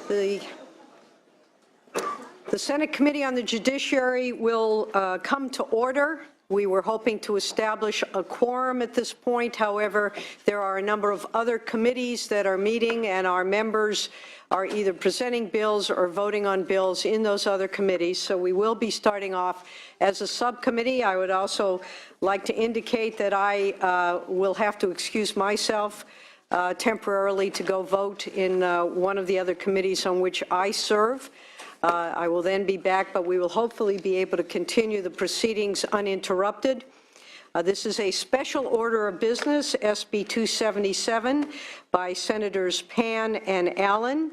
The Senate Committee on the Judiciary will come to order. We were hoping to establish a quorum at this point. However, there are a number of other committees that are meeting, and our members are either presenting bills or voting on bills in those other committees. So we will be starting off as a subcommittee. I would also like to indicate that I will have to excuse myself temporarily to go vote in one of the other committees on which I serve. I will then be back, but we will hopefully be able to continue the proceedings uninterrupted. This is a special order of business, SB 277, by Senators Pan and Allen.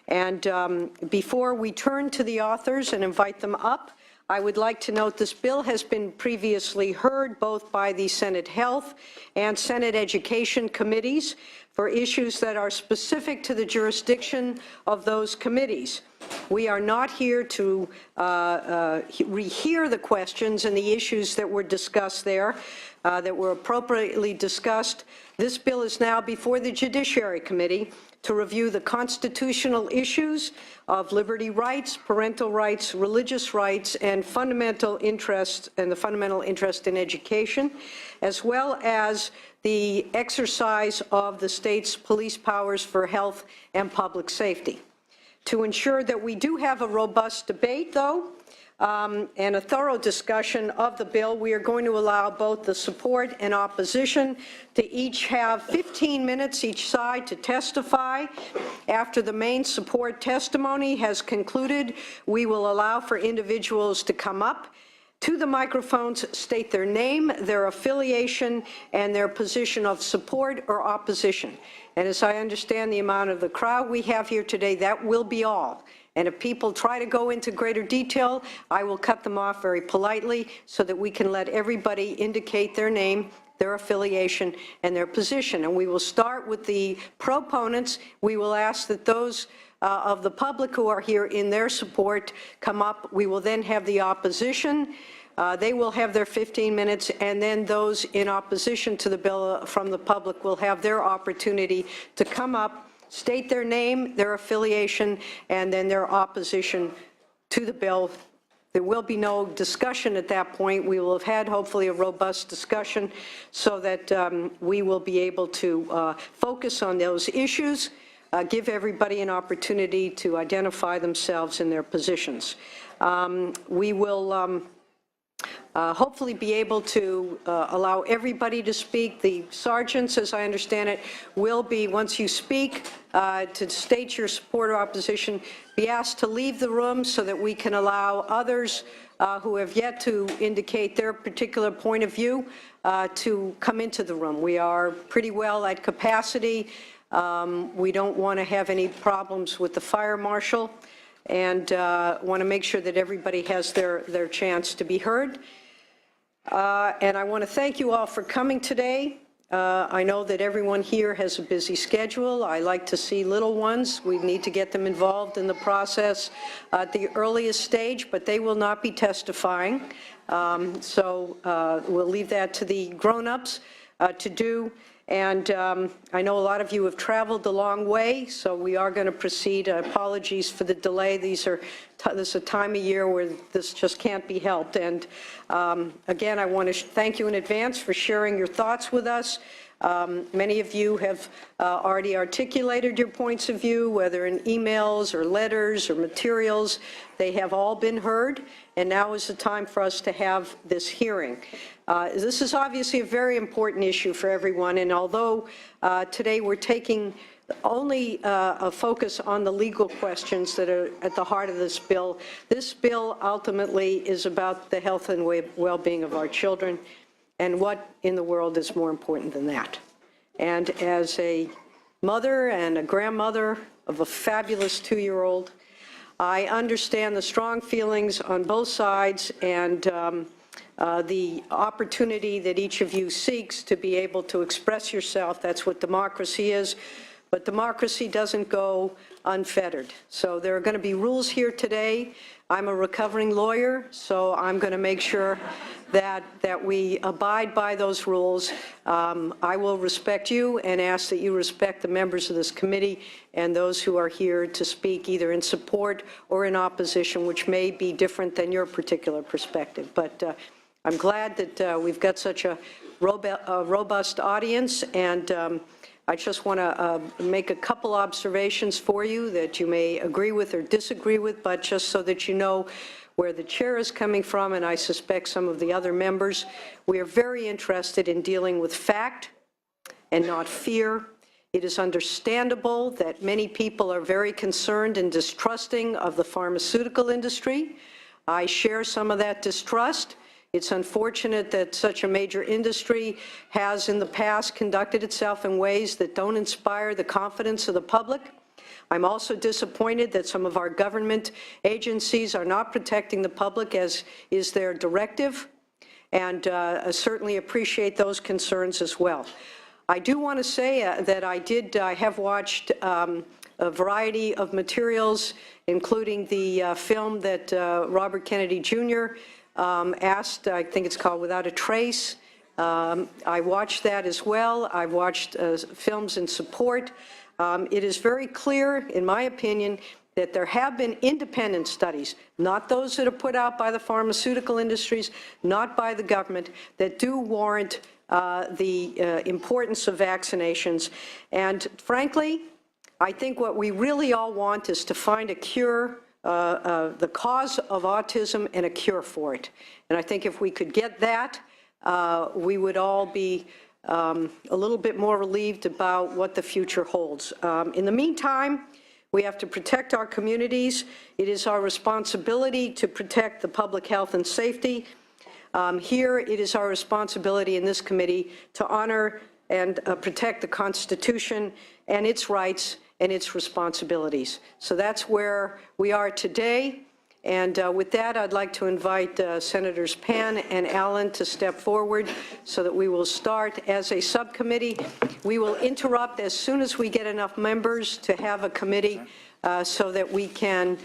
And before we turn to the authors and invite them up, I would like to note this bill has been previously heard both by the Senate Health and Senate Education committees for issues that are specific to the jurisdiction of those committees. We are not here to rehear the questions and the issues that were discussed there, that were appropriately discussed. This bill is now before the Judiciary Committee to review the constitutional issues of liberty rights, parental rights, religious rights, and fundamental interests, and the fundamental interest in education, as well as the exercise of the state's police powers for health and public safety. To ensure that we do have a robust debate, though, and a thorough discussion of the bill, we are going to allow both the support and opposition to each have 15 minutes each side to testify. After the main support testimony has concluded, we will allow for individuals to come up to the microphones, state their name, their affiliation, and their position of support or opposition. And as I understand the amount of the crowd we have here today, that will be all. And if people try to go into greater detail, I will cut them off very politely so that we can let everybody indicate their name, their affiliation, and their position. And we will start with the proponents. We will ask that those of the public who are here in their support come up. We will then have the opposition. They will have their 15 minutes, and then those in opposition to the bill from the public will have their opportunity to come up, state their name, their affiliation, and then their opposition to the bill. There will be no discussion at that point. We will have had, hopefully, a robust discussion so that we will be able to focus on those issues, give everybody an opportunity to identify themselves in their positions. We will hopefully be able to allow everybody to speak. The sergeants, as I understand it, will be, once you speak, to state your support or opposition, be asked to leave the room so that we can allow others who have yet to indicate their particular point of view to come into the room. We are pretty well at capacity. We don't want to have any problems with the fire marshal, and want to make sure that everybody has their chance to be heard. And I want to thank you all for coming today. I know that everyone here has a busy schedule. I like to see little ones. We need to get them involved in the process at the earliest stage, but they will not be testifying. So we'll leave that to the grown-ups to do. And I know a lot of you have traveled a long way, so we are going to proceed. Apologies for the delay. This is a time of year where this just can't be helped. And again, I want to thank you in advance for sharing your thoughts with us. Many of you have already articulated your points of view, whether in emails or letters or materials. They have all been heard, and now is the time for us to have this hearing. This is obviously a very important issue for everyone, and although today we're taking only a focus on the legal questions that are at the heart of this bill ultimately is about the health and well-being of our children, and what in the world is more important than that. And as a mother and a grandmother of a fabulous 2-year-old, I understand the strong feelings on both sides, and the opportunity that each of you seeks to be able to express yourself. That's what democracy is. but democracy doesn't go unfettered. So there are going to be rules here today. I'm a recovering lawyer, so I'm going to make sure that we abide by those rules. I will respect you and ask that you respect the members of this committee and those who are here to speak either in support or in opposition, which may be different than your particular perspective. But I'm glad that we've got such a robust audience, and I just want to make a couple observations for you that you may agree with or disagree with, but just so that you know where the chair is coming from, and I suspect some of the other members. We are very interested in dealing with fact and not fear. It is understandable that many people are very concerned and distrusting of the pharmaceutical industry. I share some of that distrust. It's unfortunate that such a major industry has in the past conducted itself in ways that don't inspire the confidence of the public. I'm also disappointed that some of our government agencies are not protecting the public as is their directive, and certainly appreciate those concerns as well. I do want to say that I have watched a variety of materials, including the film that Robert Kennedy Jr. Asked, I think it's called Without a Trace. I watched that as well. I've watched films in support. It is very clear, in my opinion, that there have been independent studies, not those that are put out by the pharmaceutical industries, not by the government, that do warrant the importance of vaccinations. And frankly, I think what we really all want is to find a cure, the cause of autism and a cure for it. And I think if we could get that, we would all be a little bit more relieved about what the future holds. In the meantime, we have to protect our communities. It is our responsibility to protect the public health and safety. Here, it is our responsibility in this committee to honor and protect the Constitution and its rights and its responsibilities. So that's where we are today. And with that, I'd like to invite Senators Pan and Allen to step forward so that we will start as a subcommittee. We will interrupt as soon as we get enough members to have a committee so that we can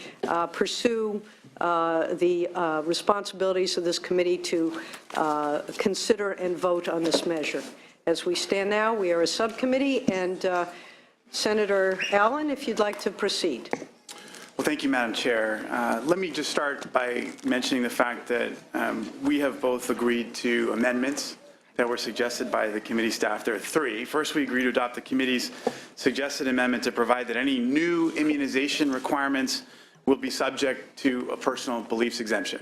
pursue the responsibilities of this committee to consider and vote on this measure. As we stand now, we are a subcommittee, and Senator Allen, if you'd like to proceed. Well, thank you, Madam Chair. Let me just start by mentioning the fact that we have both agreed to amendments that were suggested by the committee staff. There are three. First, we agreed to adopt the committee's suggested amendment to provide that any new immunization requirements will be subject to a personal beliefs exemption.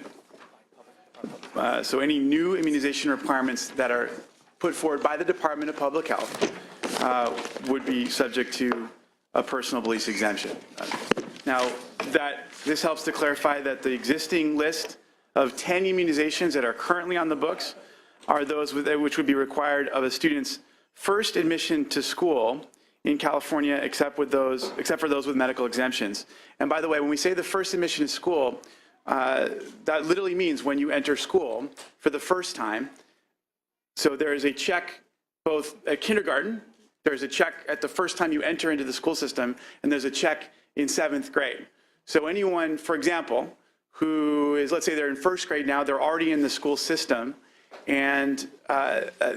So any new immunization requirements that are put forward by the Department of Public Health would be subject to a personal beliefs exemption. Now, this helps to clarify that the existing list of 10 immunizations that are currently on the books are those which would be required of a student's first admission to school in California, except for those with medical exemptions. And by the way, when we say the first admission to school, that literally means when you enter school for the first time. So there is a check both at kindergarten, there's a check at the first time you enter into the school system, and there's a check in 7th grade. So anyone, for example, who is, let's say they're in 1st grade now, they're already in the school system, and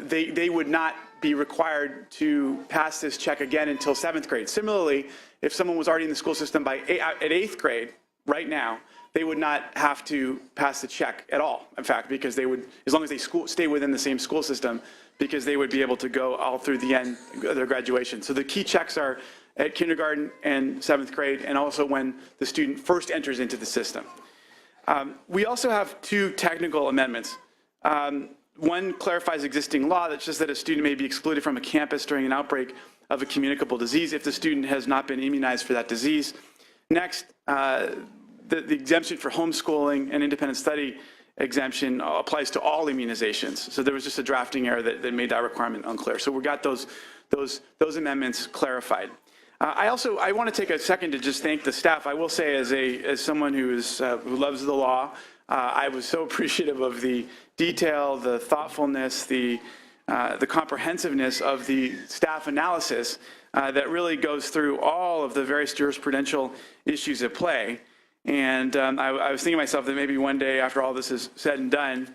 they would not be required to pass this check again until 7th grade. Similarly, if someone was already in the school system at 8th grade, right now, they would not have to pass the check at all, in fact, because they would, as long as they stay within the same school system, because they would be able to go all through the end of their graduation. So the key checks are at kindergarten and 7th grade, and also when the student first enters into the system. We also have two technical amendments. One clarifies existing law that says that a student may be excluded from a campus during an outbreak of a communicable disease if the student has not been immunized for that disease. Next, the exemption for homeschooling and independent study exemption applies to all immunizations. So there was just a drafting error that made that requirement unclear. So we got those amendments clarified. I want to take a second to just thank the staff. I will say, as someone who loves the law, I was so appreciative of the detail, the thoughtfulness, the the comprehensiveness of the staff analysis that really goes through all of the various jurisprudential issues at play. And I was thinking to myself that maybe one day after all this is said and done,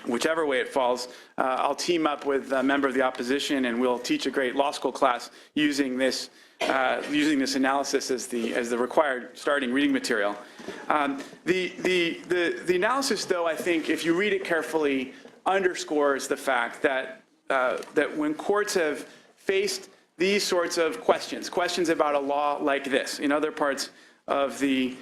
whichever way it falls, I'll team up with a member of the opposition and we'll teach a great law school class using this analysis as the required starting reading material. The analysis, though, I think, if you read it carefully, underscores the fact that when courts have faced these sorts of questions about a law like this in other parts of the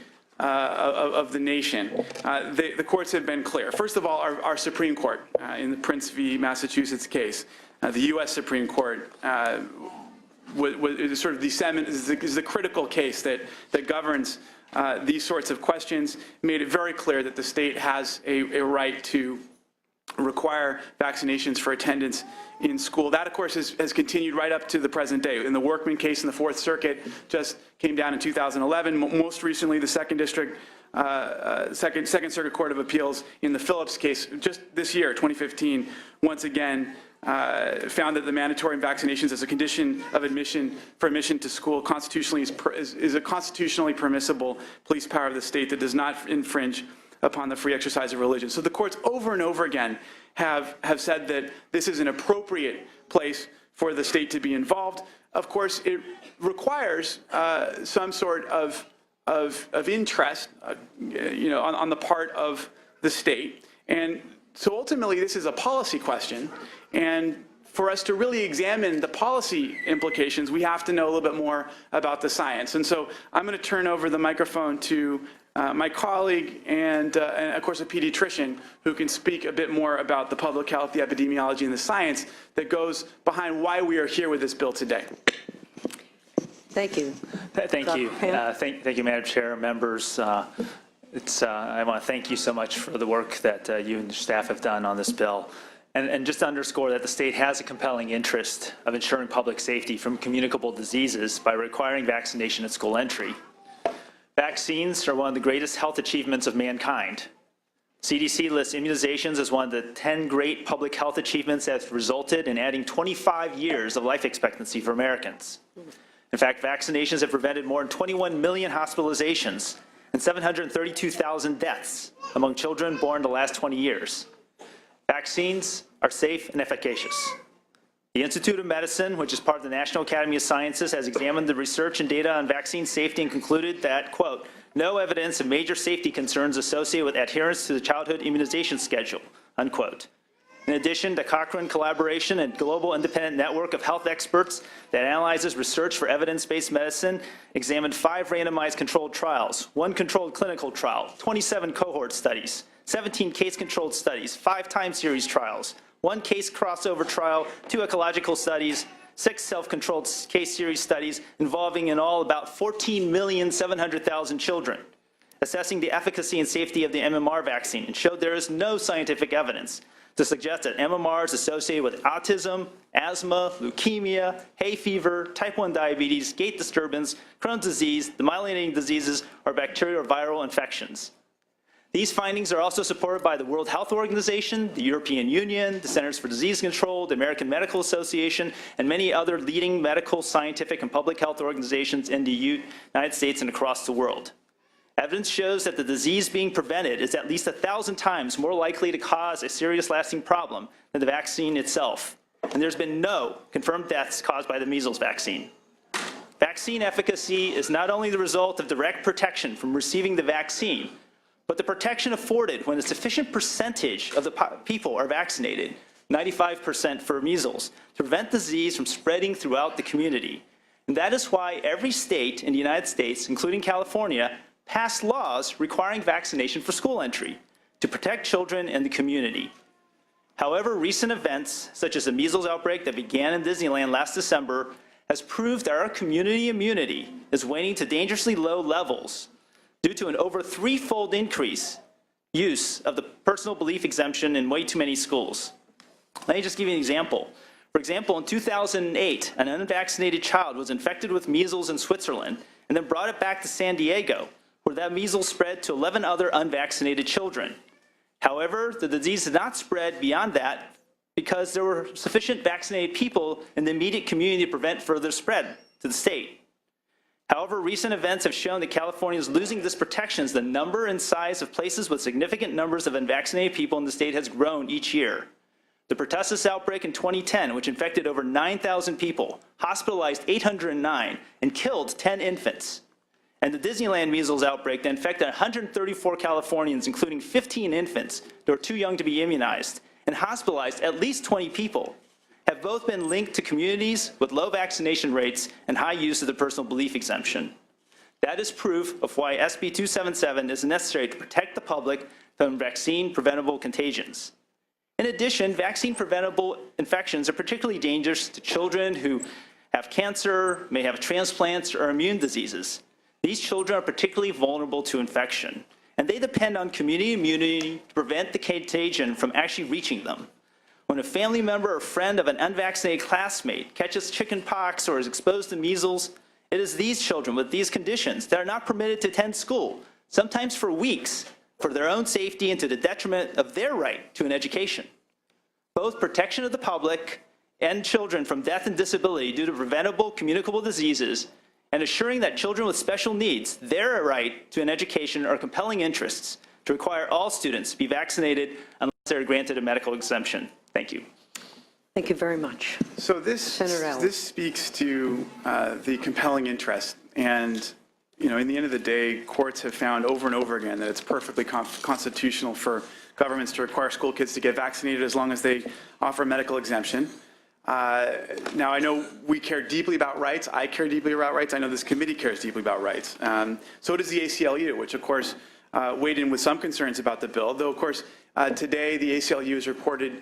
nation, the courts have been clear. First of all, our Supreme Court, in the Prince v. Massachusetts case, the U.S. Supreme Court is sort of is the critical case that governs these sorts of questions, made it very clear that the state has a right to require vaccinations for attendance in school. That, of course, has continued right up to the present day. In the Workman case in the Fourth Circuit, just came down in 2011. Most recently, the Second Circuit Court of Appeals in the Phillips case, just this year, 2015, once again found that the mandatory vaccinations as a condition of admission to school constitutionally is a constitutionally permissible police power of the state that does not infringe upon the free exercise of religion. So the courts over and over again have said that this is an appropriate place for the state to be involved. Of course, it requires some sort of interest, on the part of the state. And so ultimately, this is a policy question. And for us to really examine the policy implications, we have to know a little bit more about the science. And so I'm going to turn over the microphone to my colleague and of course, a pediatrician who can speak a bit more about the public health, the epidemiology, and the science that goes behind why we are here with this bill today. Thank you. Thank you. Thank you, Madam Chair, members. I want to thank you so much for the work that you and your staff have done on this bill. And just to underscore that the state has a compelling interest of ensuring public safety from communicable diseases by requiring vaccination at school entry. Vaccines are one of the greatest health achievements of mankind. CDC lists immunizations as one of the 10 great public health achievements that have resulted in adding 25 years of life expectancy for Americans. In fact, vaccinations have prevented more than 21 million hospitalizations and 732,000 deaths among children born in the last 20 years. Vaccines are safe and efficacious. The Institute of Medicine, which is part of the National Academy of Sciences, has examined the research and data on vaccine safety and concluded that, quote, no evidence of major safety concerns associated with adherence to the childhood immunization schedule, unquote. In addition, the Cochrane collaboration and global independent network of health experts that analyzes research for evidence-based medicine examined 5 randomized controlled trials, 1 controlled clinical trial, 27 cohort studies, 17 case-controlled studies, 5 time series trials, 1 case crossover trial, 2 ecological studies, 6 self-controlled case series studies involving in all about 14,700,000 children, assessing the efficacy and safety of the MMR vaccine, and showed there is no scientific evidence to suggest that MMR is associated with autism, asthma, leukemia, hay fever, type 1 diabetes, gait disturbance, Crohn's disease, demyelinating diseases, or bacterial or viral infections. These findings are also supported by the World Health Organization, the European Union, the Centers for Disease Control, the American Medical Association, and many other leading medical, scientific, and public health organizations in the United States and across the world. Evidence shows that the disease being prevented is at least 1,000 times more likely to cause a serious lasting problem than the vaccine itself. And there's been no confirmed deaths caused by the measles vaccine. Vaccine efficacy is not only the result of direct protection from receiving the vaccine, but the protection afforded when a sufficient percentage of the people are vaccinated, 95% for measles, to prevent disease from spreading throughout the community. And that is why every state in the United States, including California, passed laws requiring vaccination for school entry to protect children and the community. However, recent events, such as the measles outbreak that began in Disneyland last December, has proved that our community immunity is waning to dangerously low levels due to an over 3-fold increase use of the personal belief exemption in way too many schools. Let me just give you an example. For example, in 2008, an unvaccinated child was infected with measles in Switzerland and then brought it back to San Diego, where that measles spread to 11 other unvaccinated children. However, the disease did not spread beyond that because there were sufficient vaccinated people in the immediate community to prevent further spread to the state. However, recent events have shown that California is losing this protection as the number and size of places with significant numbers of unvaccinated people in the state has grown each year. The pertussis outbreak in 2010, which infected over 9,000 people, hospitalized 809, and killed 10 infants. And the Disneyland measles outbreak that infected 134 Californians, including 15 infants that were too young to be immunized, and hospitalized at least 20 people, have both been linked to communities with low vaccination rates and high use of the personal belief exemption. That is proof of why SB 277 is necessary to protect the public from vaccine-preventable contagions. In addition, vaccine-preventable infections are particularly dangerous to children who have cancer, may have transplants, or immune diseases. These children are particularly vulnerable to infection, and they depend on community immunity to prevent the contagion from actually reaching them. When a family member or friend of an unvaccinated classmate catches chickenpox or is exposed to measles, it is these children with these conditions that are not permitted to attend school, sometimes for weeks, for their own safety and to the detriment of their right to an education. Both protection of the public and children from death and disability due to preventable communicable diseases and assuring that children with special needs, their right to an education are compelling interests to require all students be vaccinated unless they're granted a medical exemption. Thank you. Thank you very much. So this speaks to the compelling interest. And, you know, in the end of the day, courts have found over and over again that it's perfectly constitutional for governments to require school kids to get vaccinated as long as they offer a medical exemption. Now, I know we care deeply about rights. I care deeply about rights. I know this committee cares deeply about rights. So does the ACLU, which, of course, weighed in with some concerns about the bill, though, of course, today the ACLU has reported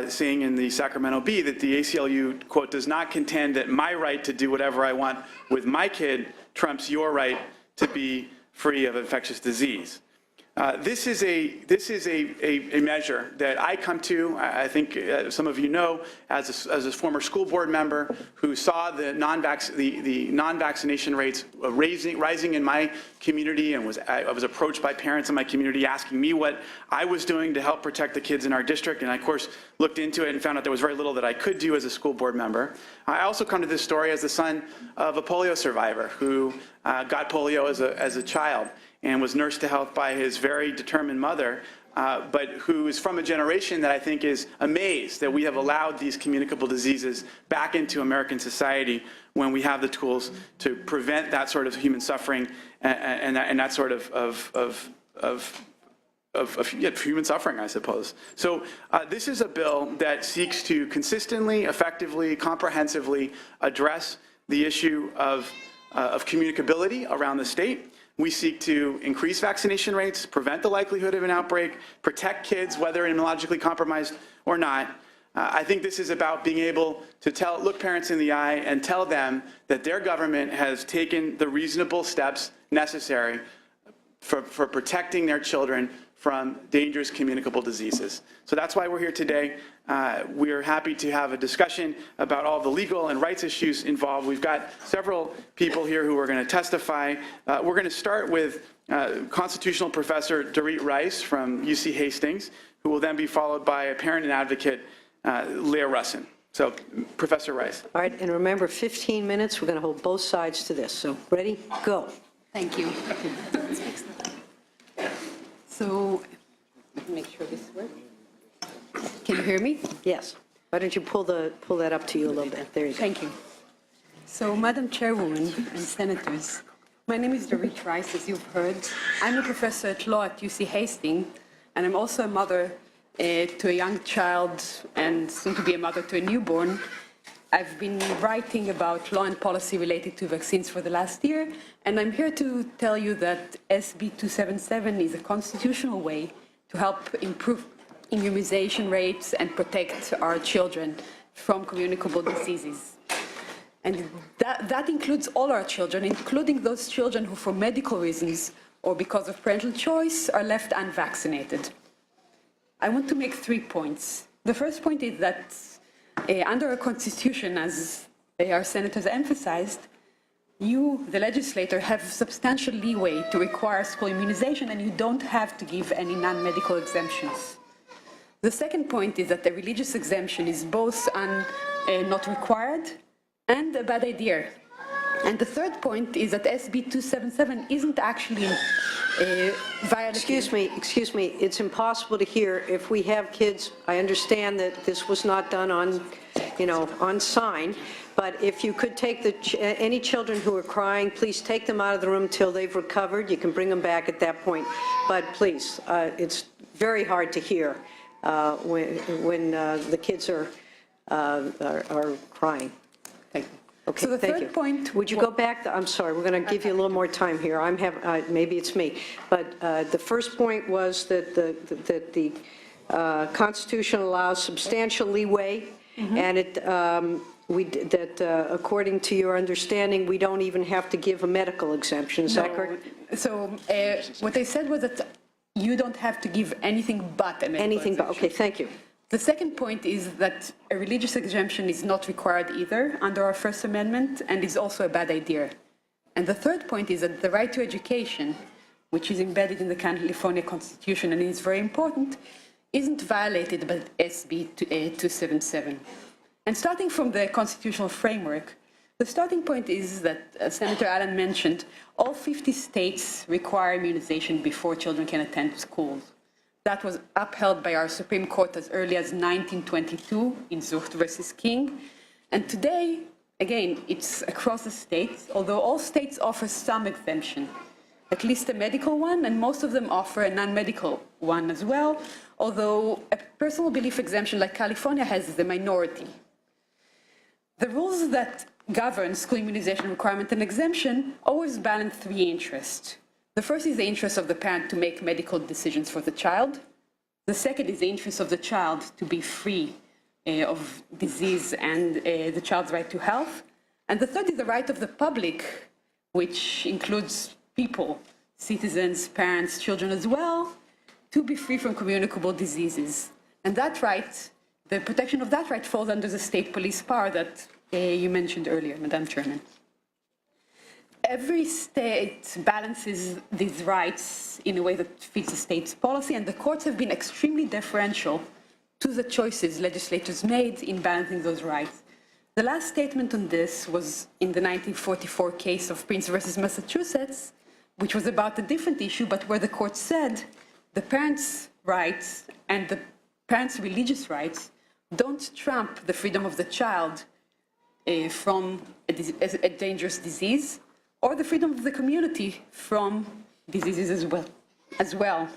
saying in the Sacramento Bee that the ACLU, quote, does not contend that my right to do whatever I want with my kid trumps your right to be free of infectious disease. This is a measure that I come to, I think some of you know, as a former school board member who saw the non-vaccination rates rising in my community, and I was approached by parents in my community asking me what I was doing to help protect the kids in our district, and I, of course, looked into it and found out there was very little that I could do as a school board member. I also come to this story as the son of a polio survivor who got polio as a child and was nursed to health by his very determined mother, but who is from a generation that I think is amazed that we have allowed these communicable diseases back into American society when we have the tools to prevent that sort of human suffering and that sort of human suffering, I suppose. So this is a bill that seeks to consistently, effectively, comprehensively address the issue of communicability around the state. We seek to increase vaccination rates, prevent the likelihood of an outbreak, protect kids, whether immunologically compromised or not. I think this is about being able to look parents in the eye and tell them that their government has taken the reasonable steps necessary for protecting their children from dangerous communicable diseases. So that's why we're here today. We are happy to have a discussion about all the legal and rights issues involved. We've got several people here who are going to testify. We're going to start with constitutional professor Dorit Rice from UC Hastings, who will then be followed by a parent and advocate, Leah Russin. So, Professor Rice. All right, and remember, 15 minutes. We're going to hold both sides to this. So, ready? Go. Thank you. So, make sure this works. Can you hear me? Yes. Why don't you pull that up to you a little bit? There you go. Thank you. So, Madam Chairwoman and Senators, my name is Dorit Rice, as you've heard. I'm a professor at law at UC Hastings, and I'm also a mother to a young child and soon to be a mother to a newborn. I've been writing about law and policy related to vaccines for the last year, and I'm here to tell you that SB 277 is a constitutional way to help improve immunization rates and protect our children from communicable diseases. And that includes all our children, including those children who, for medical reasons or because of parental choice, are left unvaccinated. I want to make 3 points. The first point is that under our Constitution, as our senators emphasized, you, the legislator, have substantial leeway to require school immunization, and you don't have to give any non-medical exemptions. The second point is that the religious exemption is both not required and a bad idea. And the third point is that SB 277 isn't actually violating. Excuse me, it's impossible to hear. If we have kids, I understand that this was not done on, on sign, but if you could take any children who are crying, please take them out of the room till they've recovered. You can bring them back at that point. But please, it's very hard to hear when the kids are crying. Thank you. Okay, So the thank third you. point- Would you go back? I'm sorry, we're going to give you a little more time here. Maybe it's me. But the first point was that the Constitution allows substantial leeway, and according to your understanding, we don't even have to give a medical exemption. Is that correct? So what I said was that you don't have to give anything but a medical Anything but, exemption. okay, thank you. The second point is that a religious exemption is not required either under our First Amendment and is also a bad idea. And the third point is that the right to education, which is embedded in the California Constitution and is very important, isn't violated by SB 277. And starting from the constitutional framework, the starting point is that, as Senator Allen mentioned, all 50 states require immunization before children can attend schools. That was upheld by our Supreme Court as early as 1922 in Zucht versus King. And today, again, it's across the states, although all states offer some exemption, at least a medical one, and most of them offer a non-medical one as well, although a personal belief exemption like California has the minority. The rules that govern school immunization requirement and exemption always balance three interests. The first is the interest of the parent to make medical decisions for the child. The second is the interest of the child to be free of disease and the child's right to health. And the third is the right of the public, which includes people, citizens, parents, children as well, to be free from communicable diseases. And that right, the protection of that right falls under the state police power that you mentioned earlier, Madam Chairman. Every state balances these rights in a way that fits the state's policy, and the courts have been extremely deferential to the choices legislators made in balancing those rights. The last statement on this was in the 1944 case of Prince versus Massachusetts, which was about a different issue, but where the court said the parents' rights and the parents' religious rights don't trump the freedom of the child from a dangerous disease, or the freedom of the community from diseases as well.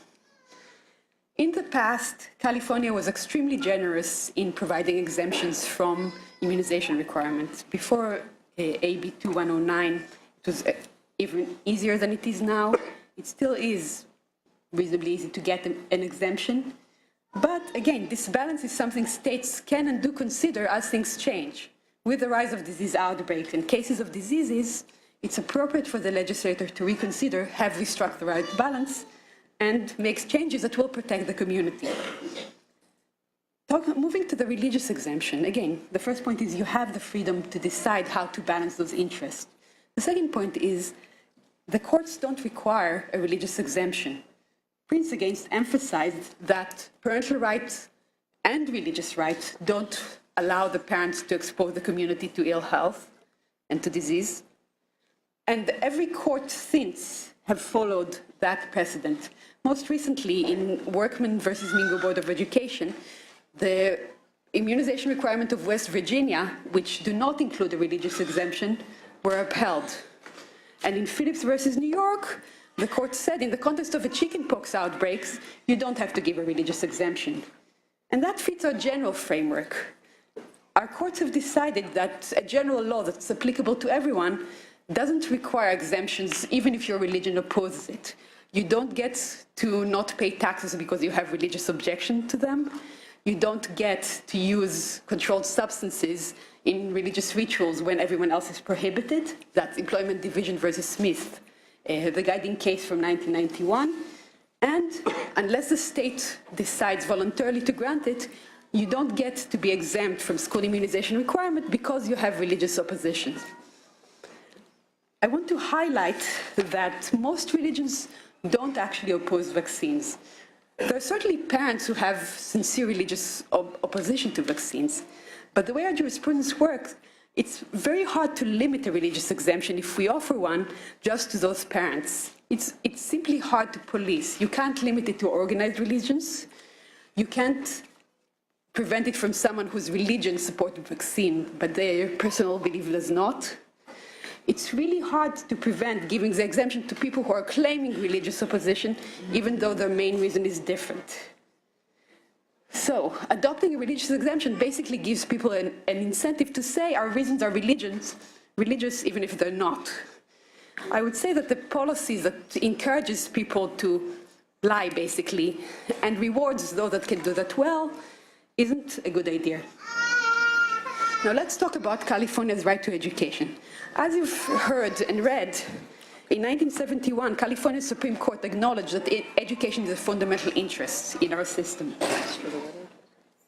In the past, California was extremely generous in providing exemptions from immunization requirements. Before AB 2109, it was even easier than it is now. It still is reasonably easy to get an exemption. But again, this balance is something states can and do consider as things change. With the rise of disease outbreaks and cases of diseases, it's appropriate for the legislator to reconsider, have we struck the right balance, and make changes that will protect the community. Moving to the religious exemption, again, the first point is you have the freedom to decide how to balance those interests. The second point is the courts don't require a religious exemption. Prince against emphasized that parental rights and religious rights don't allow the parents to expose the community to ill health and to disease. And every court since have followed that precedent. Most recently in Workman versus Mingo Board of Education, the immunization requirement of West Virginia, which do not include a religious exemption, were upheld. And in Phillips versus New York, the court said in the context of a chickenpox outbreaks, you don't have to give a religious exemption. And that fits our general framework. Our courts have decided that a general law that's applicable to everyone doesn't require exemptions, even if your religion opposes it. You don't get to not pay taxes because you have religious objection to them. You don't get to use controlled substances in religious rituals when everyone else is prohibited. That's Employment Division versus Smith, the guiding case from 1991. And unless the state decides voluntarily to grant it, you don't get to be exempt from school immunization requirement because you have religious opposition. I want to highlight that most religions don't actually oppose vaccines. There are certainly parents who have sincere religious opposition to vaccines, but the way our jurisprudence works, it's very hard to limit a religious exemption if we offer one just to those parents. It's simply hard to police. You can't limit it to organized religions. You can't prevent it from someone whose religion supports the vaccine, but their personal belief does not. It's really hard to prevent giving the exemption to people who are claiming religious opposition, even though their main reason is different. So, adopting a religious exemption basically gives people an incentive to say our reasons are religious even if they're not. I would say that the policy that encourages people to lie, basically, and rewards those that can do that well, isn't a good idea. Now let's talk about California's right to education. As you've heard and read, in 1971, California's Supreme Court acknowledged that education is a fundamental interest in our system.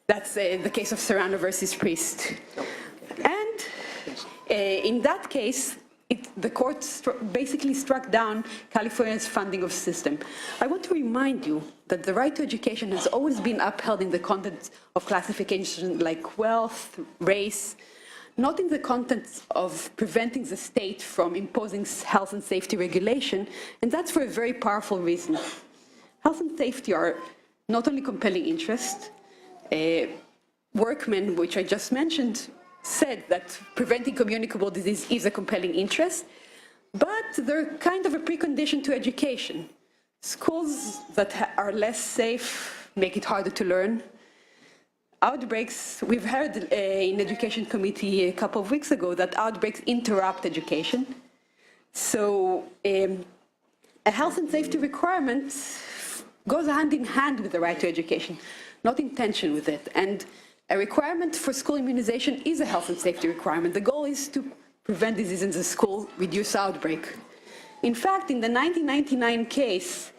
That's the case of Serrano versus Priest. And in that case, the court basically struck down California's funding of system. I want to remind you that the right to education has always been upheld in the context of classification like wealth, race, not in the context of preventing the state from imposing health and safety regulation, and that's for a very powerful reason. Health and safety are not only compelling interest. Workman, which I just mentioned, said that preventing communicable disease is a compelling interest, but they're kind of a precondition to education. Schools that are less safe make it harder to learn. Outbreaks, we've heard in Education Committee a couple of weeks ago that outbreaks interrupt education. So a health and safety requirement goes hand in hand with the right to education, not in tension with it. And a requirement for school immunization is a health and safety requirement. The goal is to prevent disease in the school, reduce outbreak. In fact, in the 1999 case,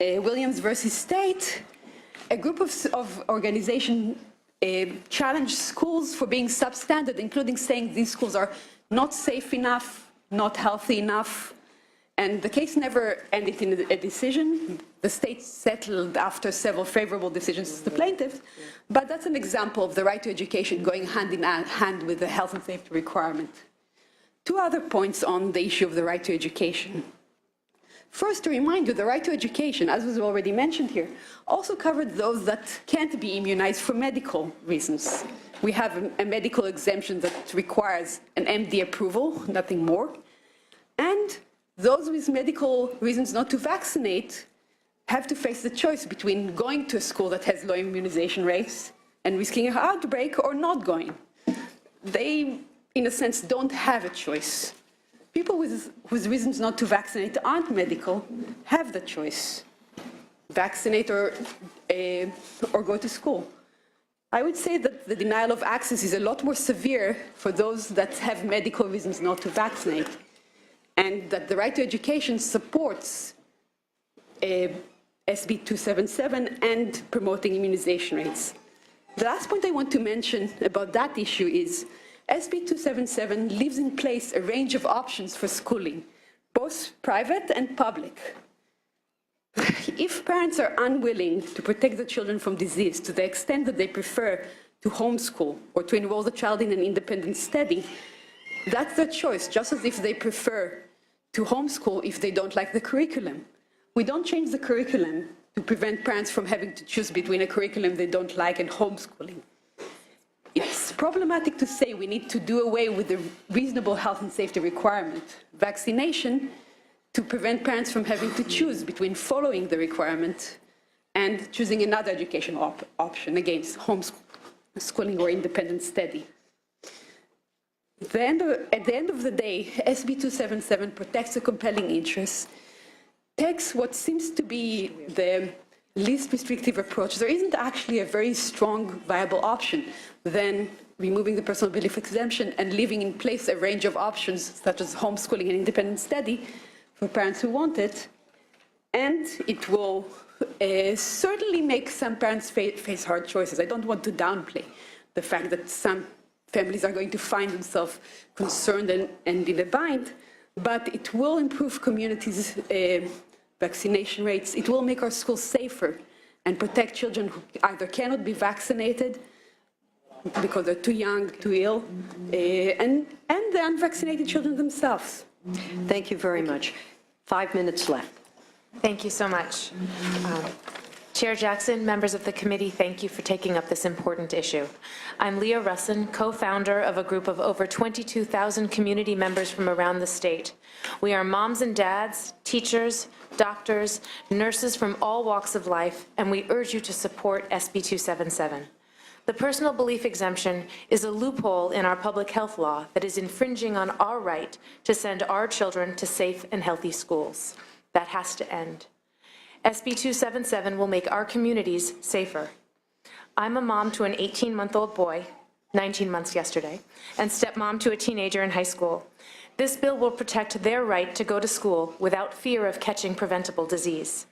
Williams versus State, a group of organizations challenged schools for being substandard, including saying these schools are not safe enough, not healthy enough, and the case never ended in a decision. The state settled after several favorable decisions to the plaintiffs, but that's an example of the right to education going hand in hand with the health and safety requirement. Two other points on the issue of the right to education. First, to remind you, the right to education, as was already mentioned here, also covered those that can't be immunized for medical reasons. We have a medical exemption that requires an MD approval, nothing more. And those with medical reasons not to vaccinate have to face the choice between going to a school that has low immunization rates and risking an outbreak or not going. They, in a sense, don't have a choice. People whose reasons not to vaccinate aren't medical have the choice. Vaccinate or go to school. I would say that the denial of access is a lot more severe for those that have medical reasons not to vaccinate, and that the right to education supports SB 277 and promoting immunization rates. The last point I want to mention about that issue is SB 277 leaves in place a range of options for schooling, both private and public. If parents are unwilling to protect the children from disease to the extent that they prefer to homeschool or to enroll the child in an independent study, that's their choice, just as if they prefer to homeschool if they don't like the curriculum. We don't change the curriculum to prevent parents from having to choose between a curriculum they don't like and homeschooling. It's problematic to say we need to do away with the reasonable health and safety requirement, vaccination, to prevent parents from having to choose between following the requirement and choosing another educational option against homeschooling or independent study. At the end of the day, SB 277 protects a compelling interest, takes what seems to be the least restrictive approach. There isn't actually a very strong, viable option than removing the personal belief exemption and leaving in place a range of options such as homeschooling and independent study for parents who want it. And it will certainly make some parents face hard choices. I don't want to downplay the fact that some families are going to find themselves concerned and in a bind, but it will improve communities' vaccination rates. It will make our schools safer and protect children who either cannot be vaccinated because they're too young, too ill, and the unvaccinated children themselves. Thank you very much. 5 minutes left. Thank you so much. Chair Jackson, members of the committee, thank you for taking up this important issue. I'm Leah Russin, co-founder of a group of over 22,000 community members from around the state. We are moms and dads, teachers, doctors, nurses from all walks of life, and we urge you to support SB 277. The personal belief exemption is a loophole in our public health law that is infringing on our right to send our children to safe and healthy schools. That has to end. SB 277 will make our communities safer. I'm a mom to an 18-month-old boy, 19 months yesterday, and stepmom to a teenager in high school. This bill will protect their right to go to school without fear of catching preventable disease.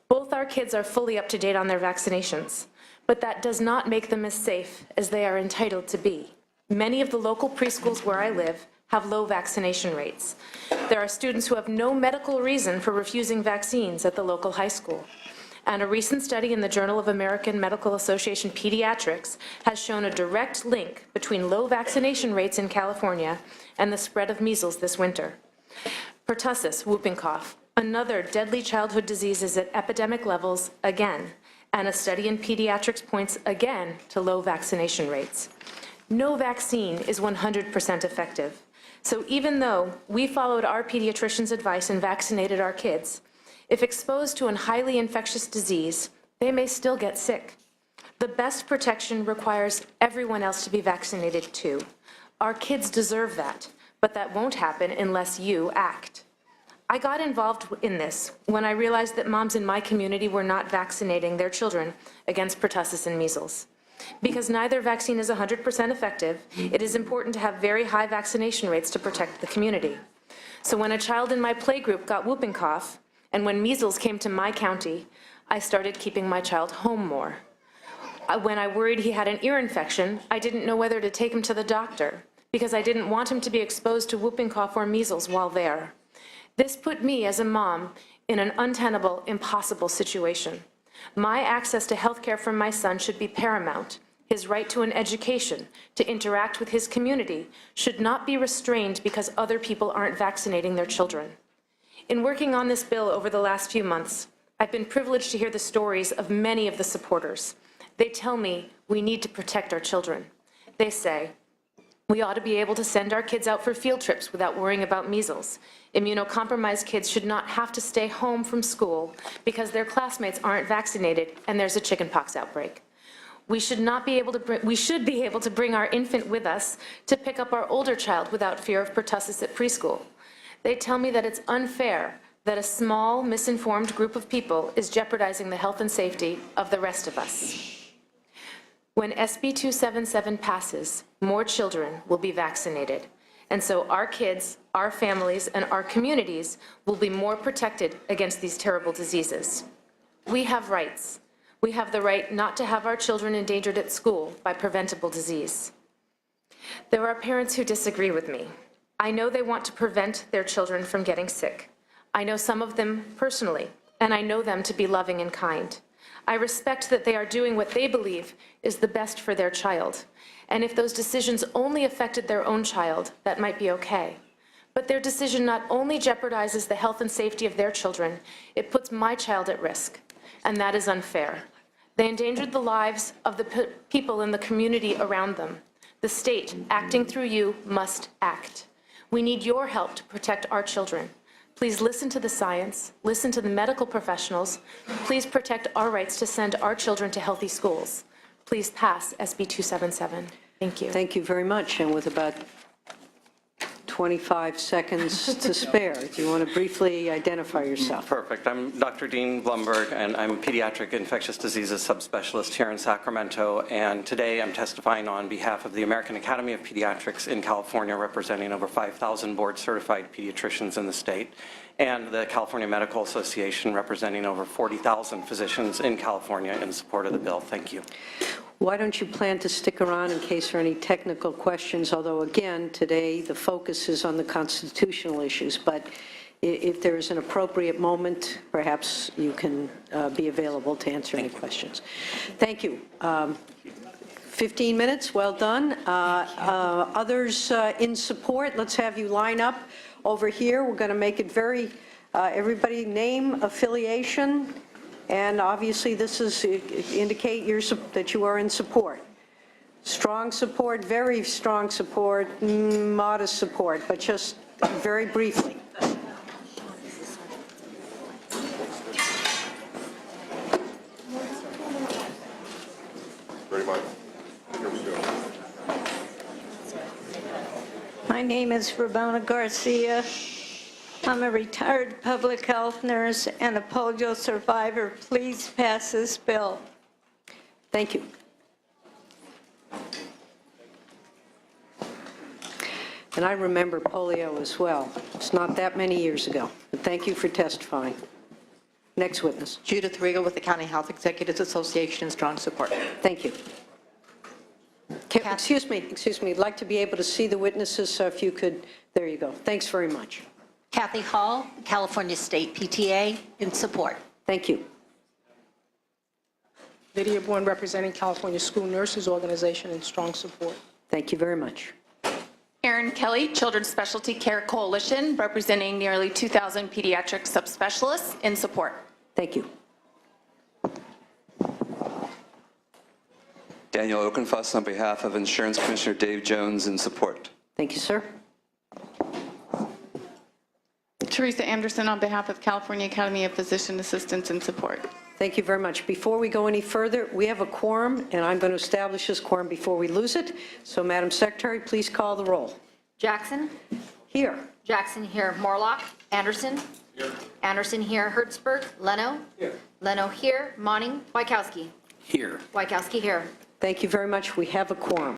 Both our kids are fully up to date on their vaccinations, but that does not make them as safe as they are entitled to be. Many of the local preschools where I live have low vaccination rates. There are students who have no medical reason for refusing vaccines at the local high school. And a recent study in the Journal of American Medical Association Pediatrics has shown a direct link between low vaccination rates in California and the spread of measles this winter. Pertussis, whooping cough, another deadly childhood disease, is at epidemic levels again, and a study in pediatrics points again to low vaccination rates. No vaccine is 100% effective. So even though we followed our pediatrician's advice and vaccinated our kids, if exposed to a highly infectious disease, they may still get sick. The best protection requires everyone else to be vaccinated too. Our kids deserve that, but that won't happen unless you act. I got involved in this when I realized that moms in my community were not vaccinating their children against pertussis and measles. Because neither vaccine is 100% effective, it is important to have very high vaccination rates to protect the community. So when a child in my playgroup got whooping cough, and when measles came to my county, I started keeping my child home more. When I worried he had an ear infection, I didn't know whether to take him to the doctor, because I didn't want him to be exposed to whooping cough or measles while there. This put me as a mom in an untenable, impossible situation. My access to health care for my son should be paramount. His right to an education, to interact with his community, should not be restrained because other people aren't vaccinating their children. In working on this bill over the last few months, I've been privileged to hear the stories of many of the supporters. They tell me we need to protect our children. They say, we ought to be able to send our kids out for field trips without worrying about measles. Immunocompromised kids should not have to stay home from school because their classmates aren't vaccinated and there's a chickenpox outbreak. We should be able to bring our infant with us to pick up our older child without fear of pertussis at preschool. They tell me that it's unfair that a small, misinformed group of people is jeopardizing the health and safety of the rest of us. When SB 277 passes, more children will be vaccinated. And so our kids, our families, and our communities will be more protected against these terrible diseases. We have rights. We have the right not to have our children endangered at school by preventable disease. There are parents who disagree with me. I know they want to prevent their children from getting sick. I know some of them personally, and I know them to be loving and kind. I respect that they are doing what they believe is the best for their child. And if those decisions only affected their own child, that might be okay. But their decision not only jeopardizes the health and safety of their children, it puts my child at risk, and that is unfair. They endangered the lives of the people in the community around them. The state, acting through you, must act. We need your help to protect our children. Please listen to the science, listen to the medical professionals. Please protect our rights to send our children to healthy schools. Please pass SB 277. Thank you. Thank you very much. And with about 25 seconds to spare, do you want to briefly identify yourself? Perfect. I'm Dr. Dean Blumberg, and I'm a pediatric infectious diseases subspecialist here in Sacramento. And today I'm testifying on behalf of the American Academy of Pediatrics in California, representing over 5,000 board-certified pediatricians in the state, and the California Medical Association, representing over 40,000 physicians in California in support of the bill. Thank you. Why don't you plan to stick around in case there are any technical questions, although again, today the focus is on the constitutional issues. But if there is an appropriate moment, perhaps you can be available to answer any questions. Thank you. 15 minutes, well done. Others in support, let's have you line up over here. We're going to make it very, everybody name, affiliation, and obviously this is indicate that you are in support. Strong support, very strong support, modest support, but just very briefly. My name is Ramona Garcia. I'm a retired public health nurse and a polio survivor. Please pass this bill. Thank you. And I remember polio as well. It's not that many years ago, but thank you for testifying. Next witness. Judith Regal with the County Health Executives Association, strong support. Thank you. Excuse me, I'd like to be able to see the witnesses, so if you could, there you go. Thanks very much. Kathy Hall, California State PTA, in support. Thank you. Lydia Bourne, representing California School Nurses Organization, in strong support. Thank you very much. Erin Kelly, Children's Specialty Care Coalition, representing nearly 2,000 pediatric subspecialists, in support. Thank you. Daniel Oakenfuss on behalf of Insurance Commissioner Dave Jones, in support. Thank you, sir. Teresa Anderson on behalf of California Academy of Physician Assistants, in support. Thank you very much. Before we go any further, we have a quorum, and I'm going to establish this quorum before we lose it. So, Madam Secretary, please call the roll. Jackson? Here. Jackson here. Morlock? Anderson? Here. Anderson here. Hertzberg? Leno? Here. Leno here. Monning? Wykowski? Here. Wykowski here. Thank you very much. We have a quorum.